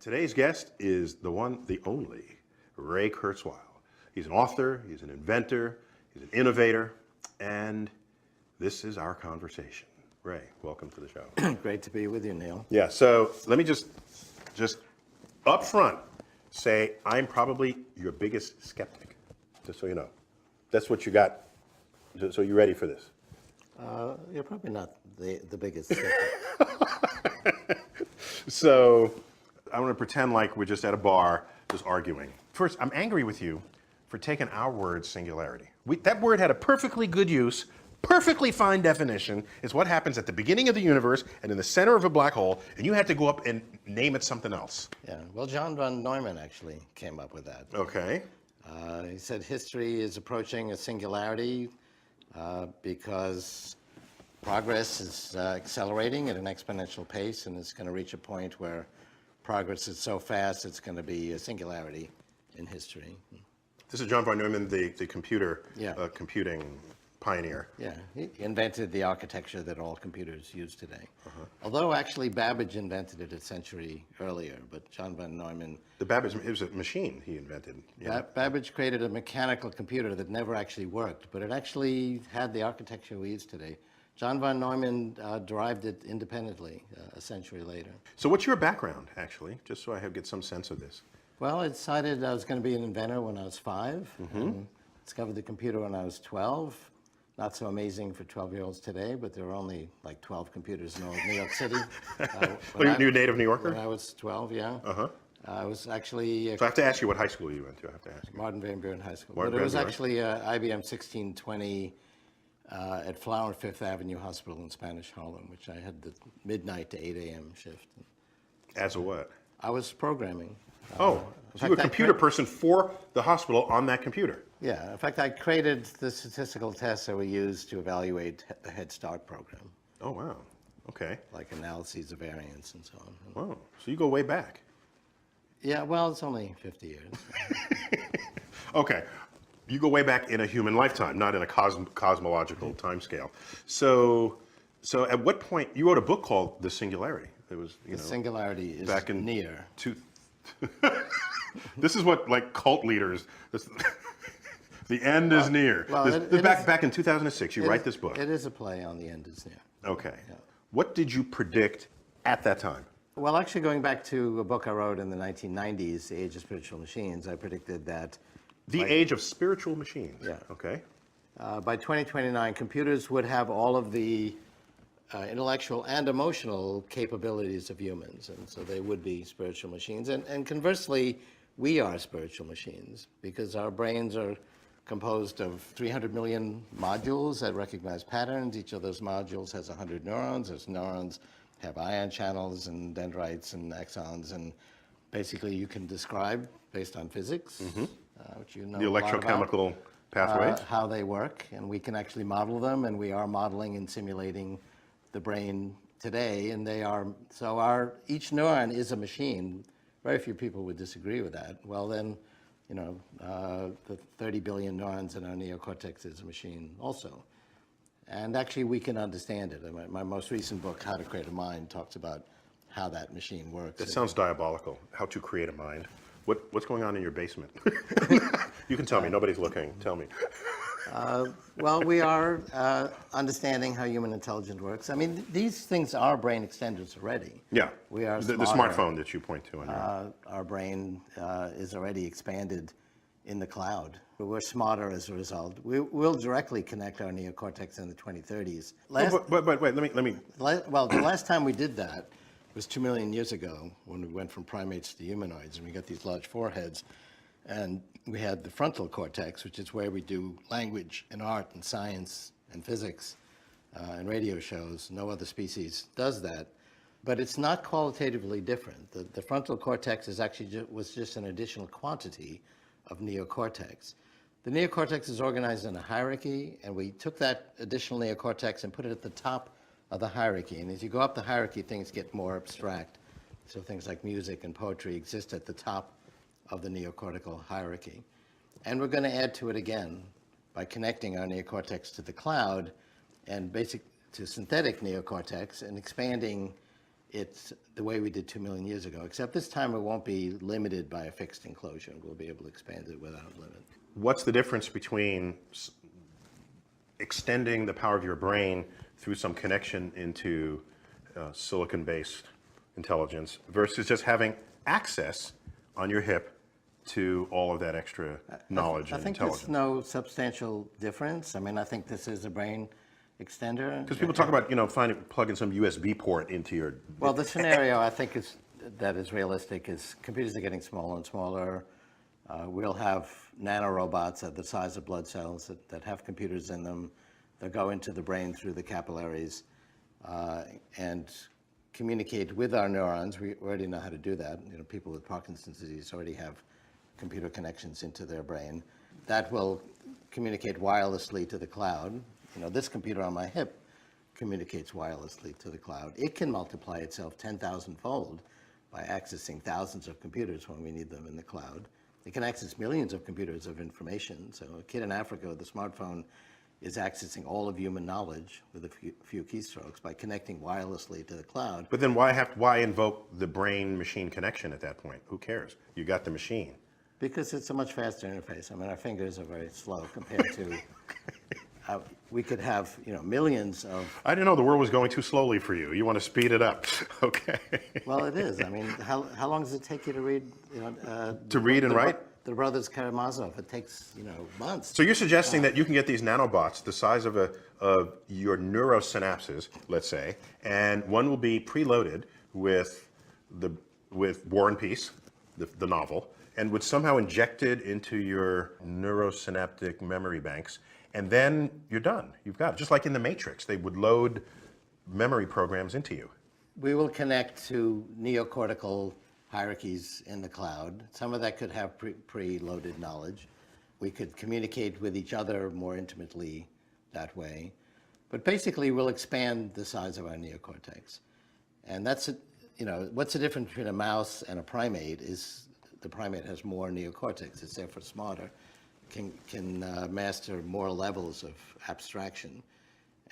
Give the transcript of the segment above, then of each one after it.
Today's guest is the one, the only, Ray Kurzweil. He's an author, he's an inventor, he's an innovator, and this is our conversation. Ray, welcome to the show. Great to be with you, Neil. Yeah, so let me just up front say I'm probably your biggest skeptic, just so you know. That's what you got, so you ready for this? You're probably not the biggest skeptic. So I'm going to pretend like we're just at a bar, just arguing. First, I'm angry with you for taking our word singularity. That word had a perfectly good use, perfectly fine definition. It's what happens at the beginning of the universe and in the center of a black hole, and you had to go up and name it something else. Yeah, well, John von Neumann actually came up with that. Okay. He said history is approaching a singularity because progress is accelerating at an exponential pace, and it's going to reach a point where progress is so fast it's going to be a singularity in history. This is John von Neumann, the computer, Yeah. computing pioneer. Yeah, he invented the architecture that all computers use today. Although actually Babbage invented it a century earlier, but John von Neumann... The Babbage, it was a machine he invented. Babbage created a mechanical computer that never actually worked, but it actually had the architecture we use today. John von Neumann derived it independently a century later. So what's your background, actually, just so I get some sense of this? Well, I decided I was going to be an inventor when I was 5, and discovered the computer when I was 12. Not so amazing for 12-year-olds today, but there were only like 12 computers in all of New York City. Well, you're a native New Yorker? When I was 12, yeah. I was actually... So I have to ask you what high school you went to. I have to ask you. Martin Van Buren High School. Martin But it was Van Buren. actually IBM 1620 at Flower Fifth Avenue Hospital in Spanish Harlem, which I had the midnight to 8 a.m. shift. As a what? I was programming. Oh, so you were a computer person for the hospital on that computer? Yeah, in fact, I created the statistical tests that we use to evaluate the Head Start program. Oh, wow. Okay. Like analyses of variance and so on. Wow. So you go way back. Yeah, well, it's only 50 years. Okay. You go way back in a human lifetime, not in a cosmological timescale. So at what point, you wrote a book called The Singularity. It was, The singularity is back in near. This is what, like, cult leaders, the end is near. Well, back in 2006, you write this book. It is a play on the end is near. Okay. Yeah. What did you predict at that time? Well, actually, going back to a book I wrote in the 1990s, The Age of Spiritual Machines, I predicted that... The Age of Spiritual Machines. Yeah. Okay. By 2029, computers would have all of the intellectual and emotional capabilities of humans, and so they would be spiritual machines. And conversely, we are spiritual machines because our brains are composed of 300 million modules that recognize patterns. Each of those modules has 100 neurons. Those neurons have ion channels and dendrites and axons, and basically you can describe, based on physics, which you know The electrochemical pathways. how they work, and we can actually model them, and we are modeling and simulating the brain today, and they are, so each neuron is a machine. Very few people would disagree with that. Well then, you know, the 30 billion neurons in our neocortex is a machine also. And actually we can understand it. My most recent book, How to Create a Mind, talks about how that machine works. That sounds diabolical, how to create a mind. What's going on in your basement? You can tell me, nobody's looking, tell me. Well, we are understanding how human intelligence works. I mean, these things are brain extenders already. Yeah, We are the smarter. smartphone that you point to. On your... Our brain is already expanded in the cloud. We're smarter as a result. We'll directly connect our neocortex in the 2030s. But wait, let me... Well, the last time we did that was 2 million years ago when we went from primates to humanoids, and we got these large foreheads. And we had the frontal cortex, which is where we do language and art and science and physics and radio shows. No other species does that. But it's not qualitatively different. The frontal cortex is actually was just an additional quantity of neocortex. The neocortex is organized in a hierarchy, and we took that additional neocortex and put it at the top of the hierarchy. And as you go up the hierarchy, things get more abstract. So things like music and poetry exist at the top of the neocortical hierarchy. And we're going to add to it again by connecting our neocortex to the cloud and to synthetic neocortex and expanding it's the way we did 2 million years ago, except this time it won't be limited by a fixed enclosure. We'll be able to expand it without limit. What's the difference between extending the power of your brain through some connection into silicon-based intelligence versus just having access on your hip to all of that extra knowledge and I think intelligence? there's no substantial difference. I mean, I think this is a brain extender. Because people talk about, plugging some USB port into your... Well, the scenario I think that is realistic is computers are getting smaller and smaller. We'll have nanorobots at the size of blood cells that have computers in them. They'll go into the brain through the capillaries and communicate with our neurons. We already know how to do that. People with Parkinson's disease already have computer connections into their brain. That will communicate wirelessly to the cloud. This computer on my hip communicates wirelessly to the cloud. It can multiply itself 10,000-fold by accessing thousands of computers when we need them in the cloud. It can access millions of computers of information. So a kid in Africa with a smartphone is accessing all of human knowledge with a few keystrokes by connecting wirelessly to the cloud. But then why invoke the brain-machine connection at that point? Who cares? You got the machine. Because it's a much faster interface. I mean, our fingers are very slow compared to... we could have, millions of... I didn't know the world was going too slowly for you. You want to speed it up. Okay. Well, it is. I mean, how long does it take you to read... to read and write? The Brothers Karamazov. It takes, months. So you're suggesting that you can get these nanobots the size of your neurosynapses, let's say, and one will be preloaded with War and Peace, the novel, and would somehow injected into your neurosynaptic memory banks, and then you're done. You've got it. Just like in the Matrix, they would load memory programs into you. We will connect to neocortical hierarchies in the cloud. Some of that could have preloaded knowledge. We could communicate with each other more intimately that way. But basically, we'll expand the size of our neocortex. And that's, what's the difference between a mouse and a primate is the primate has more neocortex. It's therefore smarter, can master more levels of abstraction.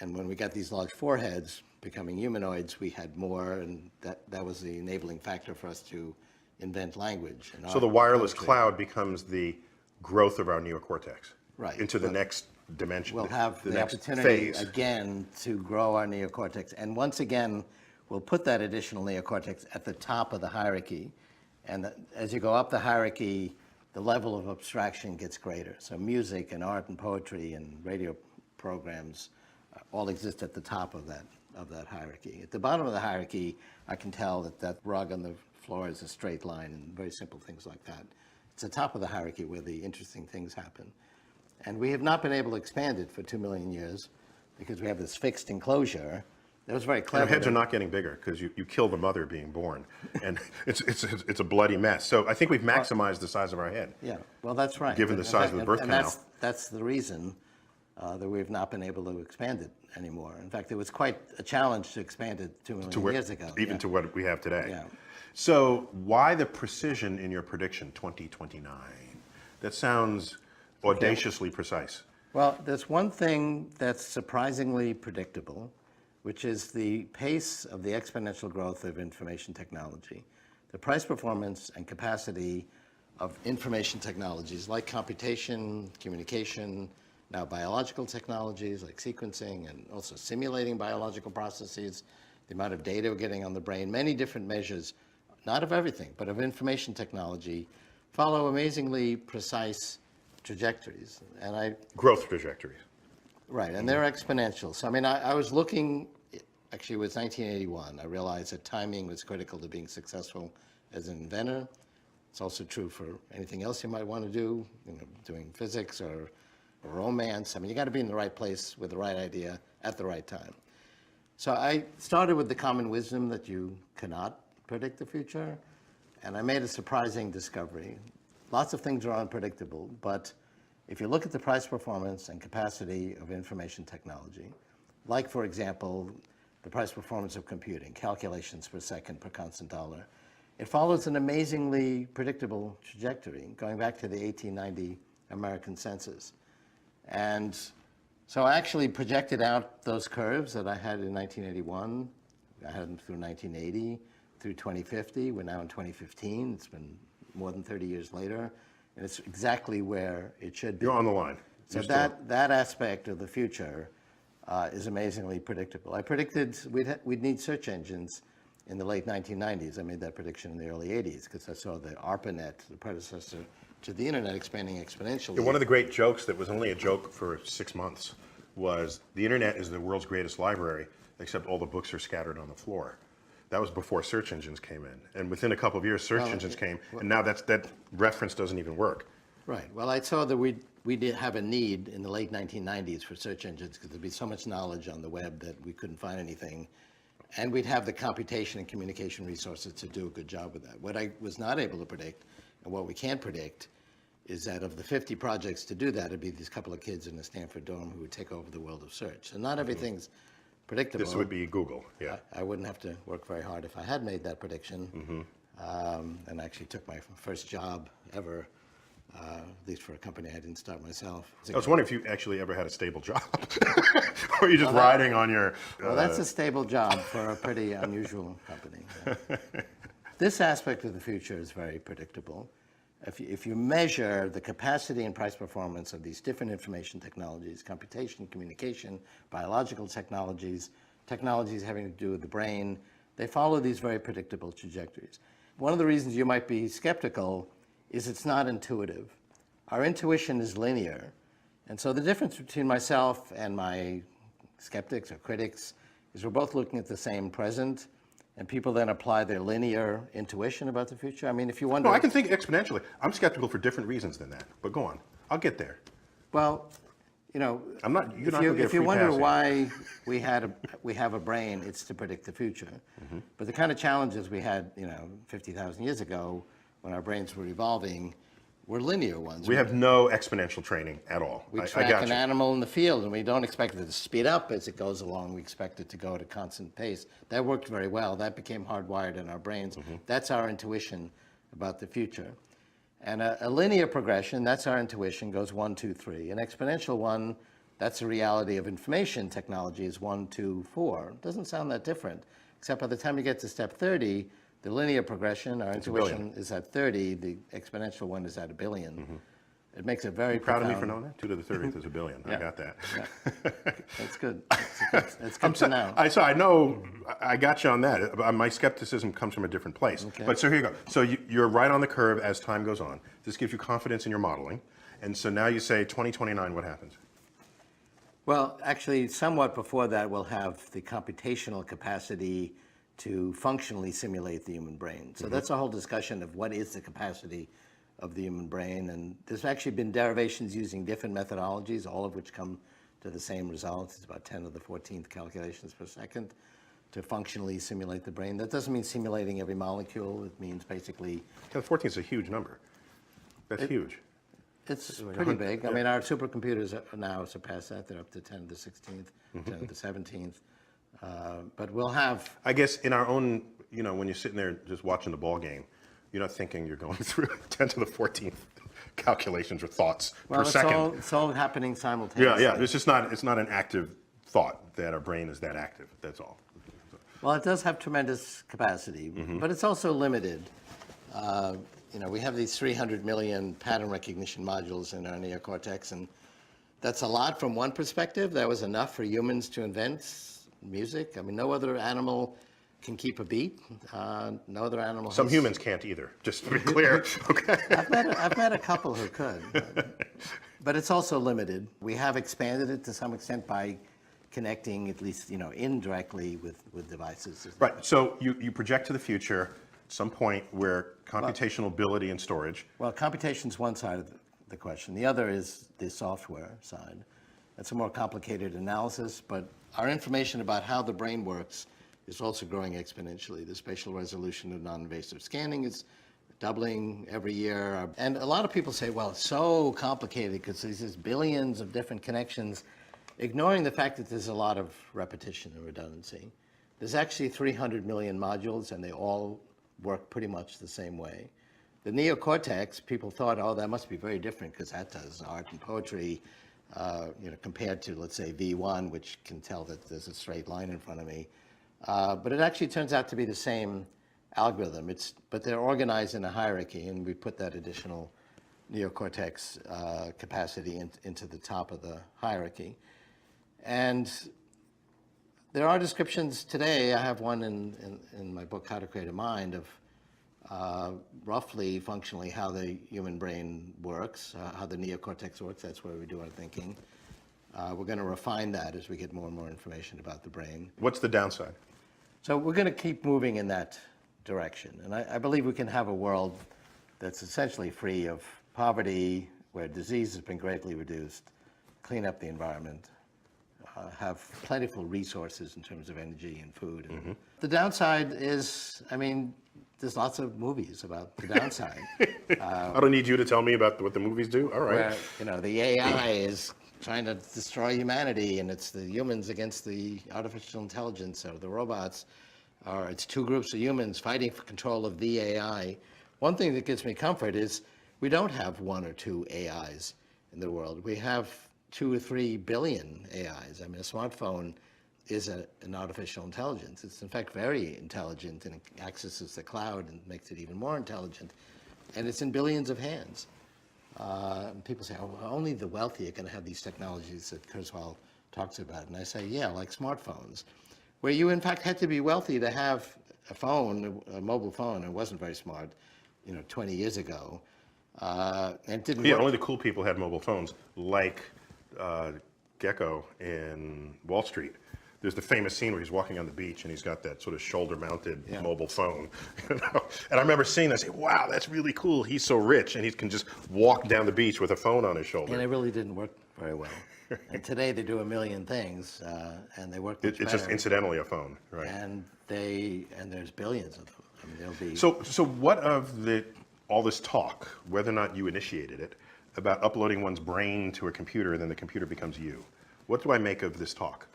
And when we got these large foreheads becoming humanoids, we had more, and that was the enabling factor for us to invent language. So the wireless cloud becomes the growth of our neocortex, right, into the next dimension. We'll have the next opportunity phase. again to grow our neocortex. And once again, we'll put that additional neocortex at the top of the hierarchy. And as you go up the hierarchy, the level of abstraction gets greater. So music and art and poetry and radio programs all exist at the top of that hierarchy. At the bottom of the hierarchy, I can tell that rug on the floor is a straight line and very simple things like that. It's the top of the hierarchy where the interesting things happen. And we have not been able to expand it for 2 million years because we have this fixed enclosure. That was very clever. And our heads are not getting bigger because you kill the mother being born, and it's a bloody mess. So I think we've maximized the size of our head. Yeah, well, that's right. Given the size of the birth canal. That's the reason that we've not been able to expand it anymore. In fact, it was quite a challenge to expand it 2 million years ago. Even to what we have today. Yeah. So why the precision in your prediction, 2029? That sounds audaciously precise. Well, there's one thing that's surprisingly predictable, which is the pace of the exponential growth of information technology. The price, performance, and capacity of information technologies like computation, communication, now biological technologies like sequencing and also simulating biological processes, the amount of data we're getting on the brain, many different measures, not of everything, but of information technology, follow amazingly precise trajectories. Growth trajectories. Right, and they're exponential. So, I mean, I was looking, actually it was 1981. I realized that timing was critical to being successful as an inventor. It's also true for anything else you might want to do, doing physics or romance. I mean, you got to be in the right place with the right idea at the right time. So I started with the common wisdom that you cannot predict the future, and I made a surprising discovery. Lots of things are unpredictable, but if you look at the price, performance, and capacity of information technology, like, for example, the price performance of computing, calculations per second per constant dollar, it follows an amazingly predictable trajectory, going back to the 1890 American census. And so I actually projected out those curves that I had in 1981 I had them through 1980, through 2050. We're now in 2015. It's been more than 30 years later, and it's exactly where it should be. You're on the line. So that aspect of the future is amazingly predictable. I predicted we'd need search engines in the late 1990s. I made that prediction in the early 80s because I saw the ARPANET, the predecessor to the internet, expanding exponentially. Yeah, one of the great jokes that was only a joke for 6 months was the internet is the world's greatest library, except all the books are scattered on the floor. That was before search engines came in. And within a couple of years, search engines came, and now that reference doesn't even work. Right. Well, I saw that we did have a need in the late 1990s for search engines because there'd be so much knowledge on the web that we couldn't find anything. And we'd have the computation and communication resources to do a good job with that. What I was not able to predict, and what we can predict, is that of the 50 projects to do that, it'd be these couple of kids in a Stanford dorm who would take over the world of search. So not everything's predictable. This would be Google, yeah. I wouldn't have to work very hard if I had made that prediction. And I actually took my first job ever, at least for a company I didn't start myself. I was wondering if you actually ever had a stable job. Or are you just riding on your... Well, that's a stable job for a pretty unusual company. Yeah. This aspect of the future is very predictable. If you measure the capacity and price performance of these different information technologies, computation, communication, biological technologies, technologies having to do with the brain, they follow these very predictable trajectories. One of the reasons you might be skeptical is it's not intuitive. Our intuition is linear. And so the difference between myself and my skeptics or critics is we're both looking at the same present, and people then apply their linear intuition about the future. I mean, if you wonder... No, I can think exponentially. I'm skeptical for different reasons than that, but go on. I'll get there. Well, you know, if you wonder why we have a brain, it's to predict the future. But the kind of challenges we had, 50,000 years ago when our brains were evolving were linear ones. We have no exponential training at all. We track an animal in the field, and we don't expect it to speed up as it goes along. We expect it to go at a constant pace. That worked very well. That became hardwired in our brains. That's our intuition about the future. And a linear progression, that's our intuition, goes 1, 2, 3. An exponential one, that's the reality of information technology, is 1, 2, 4. It doesn't sound that different, except by the time you get to step 30, the linear progression, our intuition, is at 30. The exponential one is at 1 billion. It makes it very proud of me for knowing that? 2 to the 30th is 1 billion. I got that. Yeah. That's good. That's good to know. I know, I got you on that. My skepticism comes from a different place. Okay. But so here you go. So you're right on the curve as time goes on. This gives you confidence in your modeling. And so now you say 2029, what happens? Well, actually, somewhat before that, we'll have the computational capacity to functionally simulate the human brain. So that's a whole discussion of what is the capacity of the human brain. And there's actually been derivations using different methodologies, all of which come to the same results. It's about 10 to the 14th calculations per second to functionally simulate the brain. That doesn't mean simulating every molecule. It means basically... 10 to the 14th is a huge number. That's huge. It's pretty big. I mean, our supercomputers now surpass that. They're up to 10 to the 16th, 10 to the 17th. But we'll have... I guess in our own, when you're sitting there just watching the ball game, you're not thinking you're going through 10 to the 14th calculations or thoughts per second. It's all happening simultaneously. Yeah. It's not an active thought that our brain is that active. That's all. Well, it does have tremendous capacity, but it's also limited. We have these 300 million pattern recognition modules in our neocortex, and that's a lot from one perspective. That was enough for humans to invent music. I mean, no other animal can keep a beat. No other animal. Some humans can't either. Just to be clear. Okay. I've met a couple who could, but it's also limited. We have expanded it to some extent by connecting, at least indirectly, with devices. Right. So you project to the future, some point where computational ability and storage. Well, computation's one side of the question. The other is the software side. That's a more complicated analysis, but our information about how the brain works is also growing exponentially. The spatial resolution of non-invasive scanning is doubling every year. And a lot of people say, well, it's so complicated because there's billions of different connections, ignoring the fact that there's a lot of repetition and redundancy. There's actually 300 million modules, and they all work pretty much the same way. The neocortex, people thought, oh, that must be very different because that does art and poetry, compared to, let's say, V1, which can tell that there's a straight line in front of me. But it actually turns out to be the same algorithm. But they're organized in a hierarchy, and we put that additional neocortex capacity into the top of the hierarchy. And there are descriptions today. I have one in my book, How to Create a Mind, of roughly, functionally, how the human brain works, how the neocortex works. That's where we do our thinking. We're going to refine that as we get more and more information about the brain. What's the downside? So we're going to keep moving in that direction. And I believe we can have a world that's essentially free of poverty, where disease has been greatly reduced, clean up the environment, have plentiful resources in terms of energy and food. And the downside is, I mean, there's lots of movies about the downside. I don't need you to tell me about what the movies do. All right. Where, the AI is trying to destroy humanity, and it's the humans against the artificial intelligence or the robots, or it's two groups of humans fighting for control of the AI. One thing that gives me comfort is we don't have one or two AIs in the world. We have 2 or 3 billion AIs. I mean, a smartphone is an artificial intelligence. It's in fact very intelligent, and it accesses the cloud and makes it even more intelligent. And it's in billions of hands. And people say, oh, well, only the wealthy are going to have these technologies that Kurzweil talks about. And I say, yeah, like smartphones, where you in fact had to be wealthy to have a phone, a mobile phone. It wasn't very smart, 20 years ago. And it didn't work. Only the cool people had mobile phones, like Gecko in Wall Street. There's the famous scene where he's walking on the beach and he's got that sort of shoulder-mounted mobile phone. And I remember seeing that, I say, wow, that's really cool. He's so rich, and he can just walk down the beach with a phone on his shoulder. And it really didn't work very well. And today they do a million things, and they work much better. It's just incidentally a phone, right? And there's billions of them. I mean, there'll be. So what of all this talk, whether or not you initiated it, about uploading one's brain to a computer and then the computer becomes you? What do I make of this talk?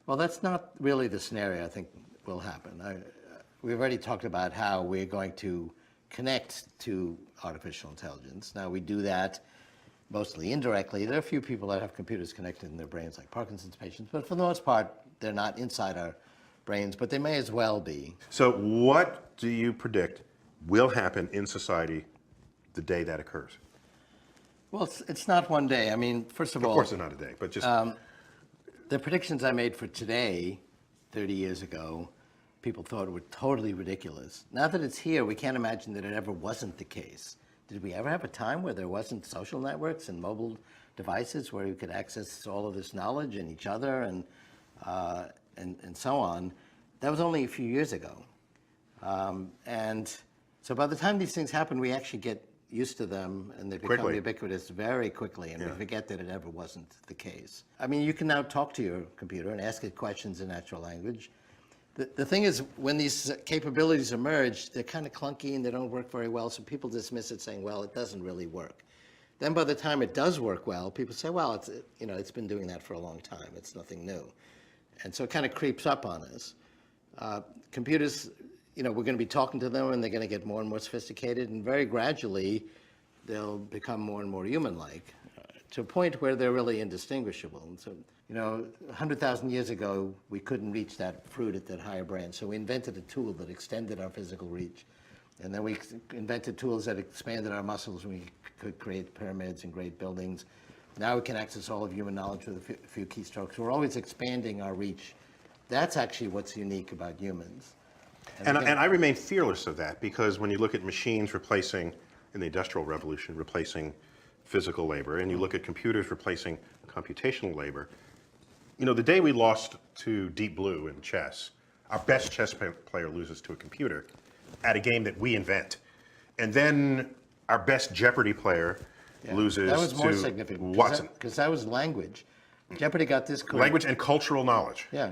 Well, that's not really the scenario I think will happen. We've already talked about how we're going to connect to artificial intelligence. Now, we do that mostly indirectly. There are a few people that have computers connected in their brains, like Parkinson's patients, but for the most part, they're not inside our brains, but they may as well be. So what do you predict will happen in society the day that occurs? Well, it's not one day. I mean, first of all... Of course it's not a day, but just... The predictions I made for today, 30 years ago, people thought were totally ridiculous. Now that it's here, we can't imagine that it ever wasn't the case. Did we ever have a time where there wasn't social networks and mobile devices where we could access all of this knowledge and each other and so on? That was only a few years ago. And so by the time these things happen, we actually get used to them, and they become ubiquitous very quickly, and we forget that it ever wasn't the case. I mean, you can now talk to your computer and ask it questions in natural language. The thing is, when these capabilities emerge, they're kind of clunky and they don't work very well, so people dismiss it saying, well, it doesn't really work. Then by the time it does work well, people say, well, it's been doing that for a long time. It's nothing new. And so it kind of creeps up on us. Computers, we're going to be talking to them, and they're going to get more and more sophisticated, and very gradually they'll become more and more human-like to a point where they're really indistinguishable. And so, 100,000 years ago, we couldn't reach that fruit at that higher branch, so we invented a tool that extended our physical reach. And then we invented tools that expanded our muscles, and we could create pyramids and great buildings. Now we can access all of human knowledge with a few keystrokes. We're always expanding our reach. That's actually what's unique about humans. And I remain fearless of that, because when you look at machines replacing, in the Industrial Revolution, replacing physical labor, and you look at computers replacing computational labor, the day we lost to Deep Blue in chess, our best chess player loses to a computer at a game that we invent. And then our best Jeopardy player loses that was more to significant, Watson. Because that was language. Jeopardy got this correct. Language and cultural knowledge. Yeah,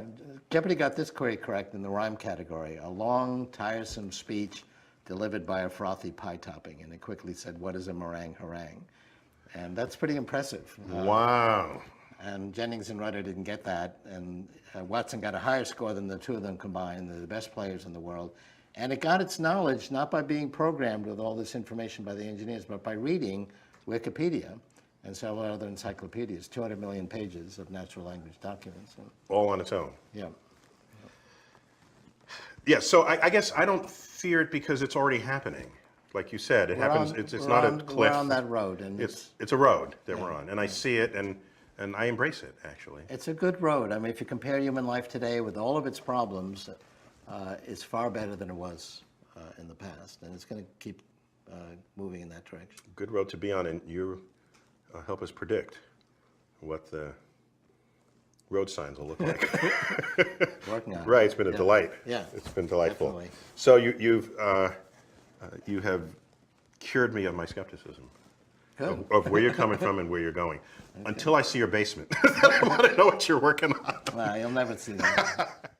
Jeopardy got this query correct in the rhyme category. A long, tiresome speech delivered by a frothy pie topping, and it quickly said, what is a meringue harangue? And that's pretty impressive. Wow. And Jennings and Rudder didn't get that, and Watson got a higher score than the two of them combined. They're the best players in the world. And it got its knowledge not by being programmed with all this information by the engineers, but by reading Wikipedia and several other encyclopedias, 200 million pages of natural language documents. All on its own. Yeah. Yeah, so I guess I don't fear it because it's already happening. Like you said, it happens. It's not a cliff. We're on that road, and It's a road that we're on, and I see it, and I embrace it actually. it's a good road. I mean, if you compare human life today with all of its problems, it's far better than it was in the past, and it's going to keep moving in that direction. Good road to be on, and you help us predict what the road signs will look like. Working on it. Right, it's been a delight. Yeah, It's been delightful. definitely. So you have cured me of my skepticism Good. of where you're coming from and where you're going. Until I see your basement, I want to know what you're working on. Well, you'll never see that.